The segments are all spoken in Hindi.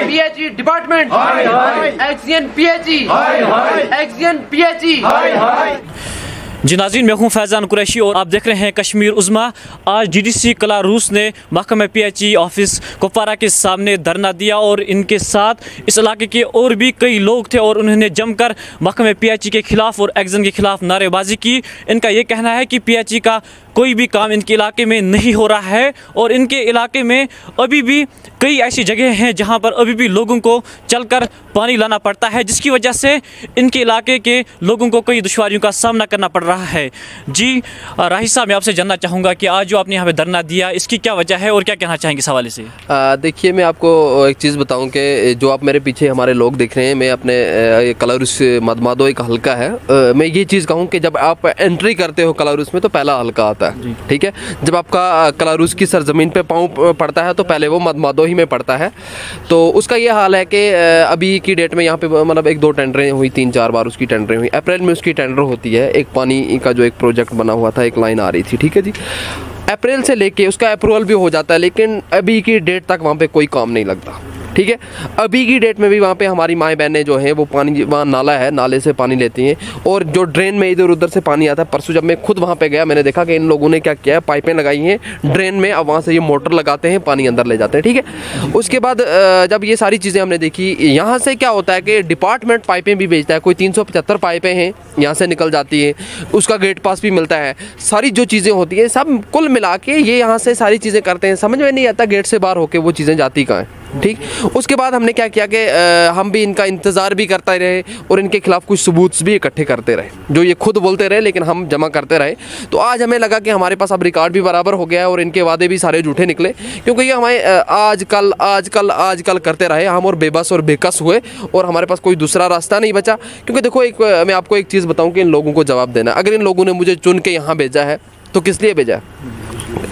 PHE department, एक्सियन PHE, एक्सियन PHE। जी नाज़रीन, मैं हूँ फैज़ान कुरैशी और आप देख रहे हैं कश्मीर उज़्मा। आज DDC कलारूस ने महकमा PHE ऑफिस कुपवारा के सामने धरना दिया और इनके साथ इस इलाके के और भी कई लोग थे और उन्होंने जमकर महकमा PHE के ख़िलाफ़ और एक्शन के ख़िलाफ़ नारेबाजी की। इनका ये कहना है कि PHE का कोई भी काम इनके इलाके में नहीं हो रहा है और इनके इलाके में अभी भी कई ऐसी जगह हैं जहां पर अभी भी लोगों को चलकर पानी लाना पड़ता है, जिसकी वजह से इनके इलाके के लोगों को कई दुश्वारियों का सामना करना पड़ रहा है। जी राही साहब, मैं आपसे जानना चाहूँगा कि आज जो आपने यहाँ पे धरना दिया, इसकी क्या वजह है और क्या कहना चाहेंगे इस हवाले से? देखिए, मैं आपको एक चीज़ बताऊँ कि जो आप मेरे पीछे हमारे लोग देख रहे हैं, मैं अपने कलारूस मदमादो एक हल्का है। मैं ये चीज़ कहूँ कि जब आप एंट्री करते हो कलारूस में तो पहला हल्का आता है, ठीक है। जब आपका कलारूस की सरजमीन पे पाँव पड़ता है तो पहले वो मदमादो ही में पड़ता है। तो उसका ये हाल है कि अभी की डेट में यहाँ पे मतलब 1-2 टेंडरें हुई, 3-4 बार उसकी टेंडरें हुई। अप्रैल में उसकी टेंडर होती है, एक पानी का जो एक प्रोजेक्ट बना हुआ था, एक लाइन आ रही थी, ठीक है जी। अप्रैल से लेके उसका अप्रूवल भी हो जाता है, लेकिन अभी की डेट तक वहाँ पे कोई काम नहीं लगता, ठीक है। अभी की डेट में भी वहाँ पे हमारी माएँ बहनें जो हैं वो पानी, वहाँ नाला है, नाले से पानी लेती हैं और जो ड्रेन में इधर उधर से पानी आता है। परसों जब मैं खुद वहाँ पे गया, मैंने देखा कि इन लोगों ने क्या किया है, पाइपें लगाई हैं ड्रेन में, अब वहाँ से ये मोटर लगाते हैं, पानी अंदर ले जाते हैं, ठीक है। उसके बाद जब ये सारी चीज़ें हमने देखी, यहाँ से क्या होता है कि डिपार्टमेंट पाइपें भी भेजता है। कोई 375 पाइपें हैं यहाँ से निकल जाती है, उसका गेट पास भी मिलता है। सारी जो चीज़ें होती हैं सब कुल मिला के ये यहाँ से सारी चीज़ें करते हैं। समझ में नहीं आता गेट से बाहर होके वो चीज़ें जाती कहाँ हैं, ठीक। उसके बाद हमने क्या किया कि हम भी इनका इंतज़ार भी करते रहे और इनके खिलाफ़ कुछ सबूत भी इकट्ठे करते रहे, जो ये खुद बोलते रहे लेकिन हम जमा करते रहे। तो आज हमें लगा कि हमारे पास अब रिकॉर्ड भी बराबर हो गया है और इनके वादे भी सारे झूठे निकले, क्योंकि ये हमें आजकल करते रहे हम और बेबस और बेकस हुए और हमारे पास कोई दूसरा रास्ता नहीं बचा। क्योंकि देखो, मैं आपको एक चीज़ बताऊँ कि इन लोगों को जवाब देना, अगर इन लोगों ने मुझे चुन के यहाँ भेजा है तो किस लिए भेजा है?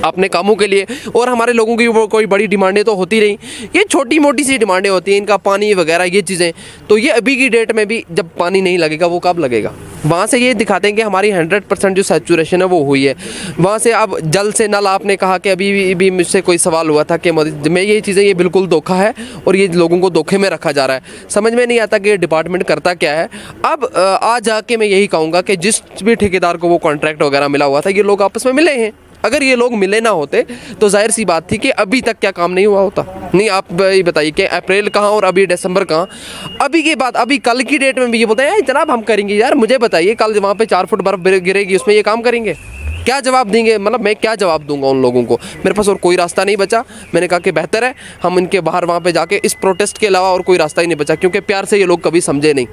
अपने कामों के लिए। और हमारे लोगों की वो कोई बड़ी डिमांडें तो होती नहीं, ये छोटी मोटी सी डिमांडें होती हैं, इनका पानी वगैरह ये चीज़ें। तो ये अभी की डेट में भी जब पानी नहीं लगेगा वो कब लगेगा? वहाँ से ये दिखाते हैं कि हमारी 100% जो सैचुरेशन है वो हुई है। वहाँ से अब जल से नल, आपने कहा कि अभी भी मुझसे कोई सवाल हुआ था कि मैं ये चीज़ें, ये बिल्कुल धोखा है और ये लोगों को धोखे में रखा जा रहा है। समझ में नहीं आता कि ये डिपार्टमेंट करता क्या है। अब आज जाके मैं यही कहूँगा कि जिस भी ठेकेदार को वो कॉन्ट्रैक्ट वगैरह मिला हुआ था, ये लोग आपस में मिले हैं। अगर ये लोग मिले ना होते तो जाहिर सी बात थी कि अभी तक क्या काम नहीं हुआ होता। नहीं, आप ये बताइए कि अप्रैल कहाँ और अभी दिसंबर कहाँ। अभी के बाद, अभी कल की डेट में भी ये बोलते हैं जनाब हम करेंगे। यार मुझे बताइए, कल वहाँ पे 4 फुट बर्फ गिरेगी, उसमें ये काम करेंगे? क्या जवाब देंगे? मतलब मैं क्या जवाब दूंगा उन लोगों को? मेरे पास और कोई रास्ता नहीं बचा। मैंने कहा कि बेहतर है हम इनके बाहर वहाँ पे जाके, इस प्रोटेस्ट के अलावा और कोई रास्ता ही नहीं बचा, क्योंकि प्यार से ये लोग कभी समझे नहीं।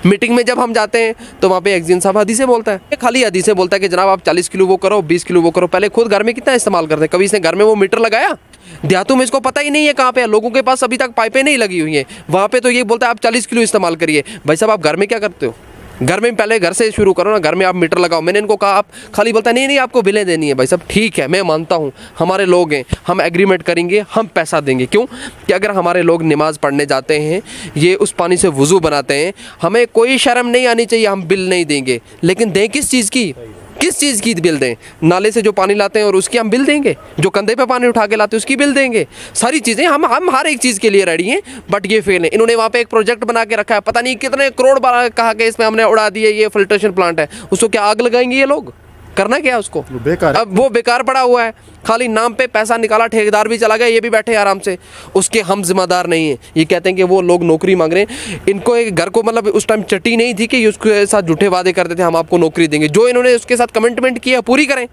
मीटिंग में जब हम जाते हैं तो वहाँ पे एक्जिन साहब हदीसें बोलता है, खाली हदीसें बोलता है कि जनाब आप 40 किलो वो करो, 20 किलो वो करो। पहले खुद घर में कितना इस्तेमाल करते हैं? कभी इसने घर में वो मीटर लगाया? देहातों में इसको पता ही नहीं है कहाँ पे है। लोगों के पास अभी तक पाइपें नहीं लगी हुई हैं, वहाँ पे तो ये बोलता है आप 40 किलो इस्तेमाल करिए। भाई साहब, आप घर में क्या करते हो? घर में पहले घर से शुरू करो ना, घर में आप मीटर लगाओ। मैंने इनको कहा, आप खाली बोलता है नहीं आपको बिलें देनी है। भाई साहब ठीक है, मैं मानता हूँ, हमारे लोग हैं, हम एग्रीमेंट करेंगे, हम पैसा देंगे। क्यों कि अगर हमारे लोग नमाज़ पढ़ने जाते हैं, ये उस पानी से वज़ू बनाते हैं, हमें कोई शर्म नहीं आनी चाहिए, हम बिल नहीं देंगे। लेकिन दें किस चीज़ की? किस चीज़ की बिल दें? नाले से जो पानी लाते हैं और उसकी हम बिल देंगे, जो कंधे पे पानी उठा के लाते हैं उसकी बिल देंगे। सारी चीज़ें हम हर एक चीज़ के लिए रेडी हैं, बट ये फेल है। इन्होंने वहाँ पे एक प्रोजेक्ट बना के रखा है, पता नहीं कितने करोड़ कहा कि इसमें हमने उड़ा दिए, ये फिल्ट्रेशन प्लांट है। उसको क्या आग लगाएंगे ये लोग? करना क्या उसको? बेकार। अब वो बेकार पड़ा हुआ है, खाली नाम पे पैसा निकाला, ठेकेदार भी चला गया, ये भी बैठे आराम से, उसके हम जिम्मेदार नहीं हैं। ये कहते हैं कि वो लोग नौकरी मांग रहे हैं। इनको एक घर को मतलब उस टाइम चटी नहीं थी कि उसके साथ झूठे वादे करते थे हम आपको नौकरी देंगे। जो इन्होंने उसके साथ कमिटमेंट किया पूरी करें।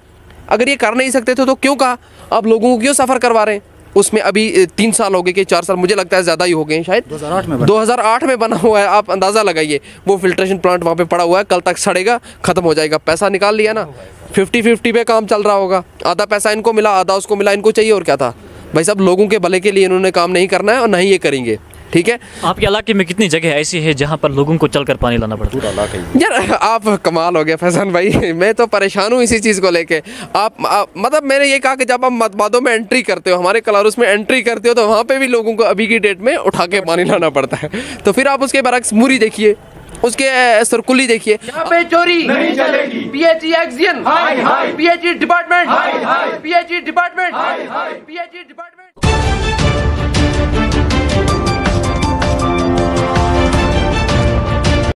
अगर ये कर नहीं सकते थे तो क्यों कहा? आप लोगों को क्यों सफ़र करवा रहे हैं? उसमें अभी 3 साल हो गए कि 4 साल, मुझे लगता है ज़्यादा ही हो गए हैं शायद। 2008 में बना हुआ है, आप अंदाज़ा लगाइए। वो फिल्ट्रेशन प्लांट वहाँ पे पड़ा हुआ है, कल तक सड़ेगा, ख़त्म हो जाएगा। पैसा निकाल लिया ना, 50-50 पे काम चल रहा होगा। आधा पैसा इनको मिला, आधा उसको मिला, इनको चाहिए और क्या था? भाई साहब, लोगों के भले के लिए इन्होंने काम नहीं करना है और नहीं ये करेंगे, ठीक है। आपके इलाके में कितनी जगह ऐसी है जहाँ पर लोगों को चलकर पानी लाना पड़ता है? यार आप कमाल हो गया फैजान भाई, मैं तो परेशान हूँ इसी चीज़ को लेके। आप मतलब मैंने ये कहा कि जब आप मतबादों में एंट्री करते हो, हमारे कलारूस में एंट्री करते हो, तो वहाँ पे भी लोगों को अभी की डेट में उठा के पानी लाना पड़ता है। तो फिर आप उसके बरक्स मुरी देखिए, उसके सरकुली देखिए, यहाँ पे चोरी नहीं चलेगी। PHE action, PHE department, PHE department, PHE department.